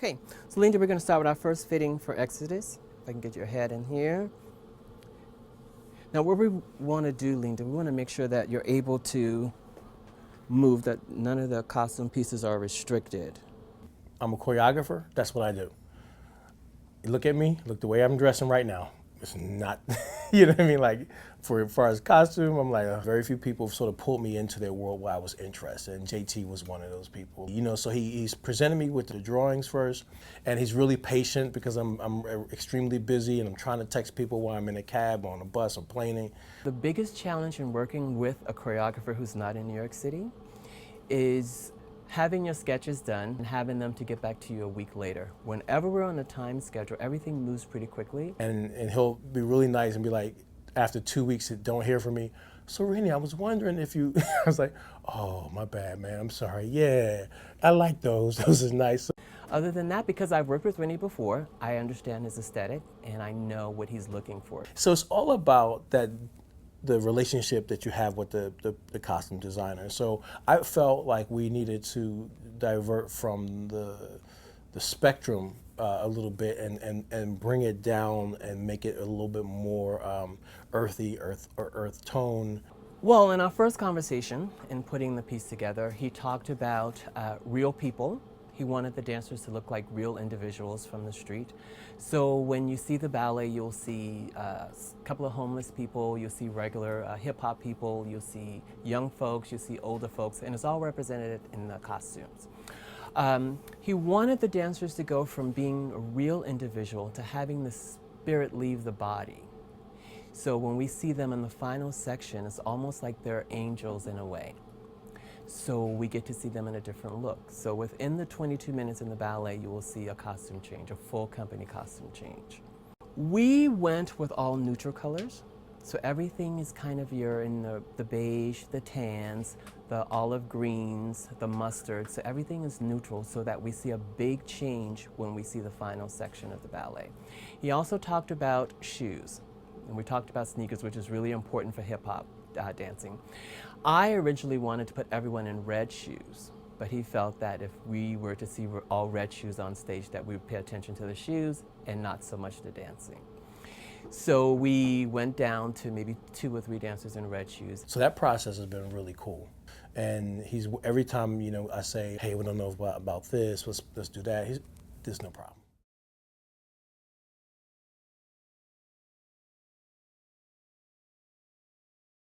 Okay, so Linda, we're going to start with our first fitting for Exodus. If I can get your head in here. Now what we want to do, Linda, we want to make sure that you're able to move, that none of the costume pieces are restricted. I'm a choreographer. That's what I do. You look at me, look the way I'm dressing right now. It's not, you know what I mean? Like, for as far as costume, I'm like, very few people have sort of pulled me into their world where I was interested, and JT was one of those people. You know, so he's presented me with the drawings first, and he's really patient because I'm extremely busy and I'm trying to text people while I'm in a cab, or on a bus, or planing. The biggest challenge in working with a choreographer who's not in New York City is having your sketches done and having them to get back to you a week later. Whenever we're on a time schedule, everything moves pretty quickly. And he'll be really nice and be like, after 2 weeks, don't hear from me. So Renee, I was wondering if you, I was like, oh, my bad, man, I'm sorry. Yeah, I like those. Those are nice. Other than that, because I've worked with Rennie before, I understand his aesthetic and I know what he's looking for. So it's all about the relationship that you have with the costume designer. So I felt like we needed to divert from the spectrum a little bit and bring it down and make it a little bit more earth tone. Well, in our first conversation in putting the piece together, he talked about real people. He wanted the dancers to look like real individuals from the street. So when you see the ballet, you'll see a couple of homeless people, you'll see regular hip-hop people, you'll see young folks, you'll see older folks, and it's all represented in the costumes. He wanted the dancers to go from being a real individual to having the spirit leave the body. So when we see them in the final section, it's almost like they're angels in a way. So we get to see them in a different look. So within the 22 minutes in the ballet, you will see a costume change, a full company costume change. We went with all neutral colors. So everything is kind of in the beige, the tans, the olive greens, the mustard. So everything is neutral so that we see a big change when we see the final section of the ballet. He also talked about shoes. And we talked about sneakers, which is really important for hip hop dancing. I originally wanted to put everyone in red shoes, but he felt that if we were to see all red shoes on stage, that we would pay attention to the shoes and not so much the dancing. So we went down to maybe 2 or 3 dancers in red shoes. So that process has been really cool. And every time, I say, hey, we don't know about this, let's do that, there's no problem.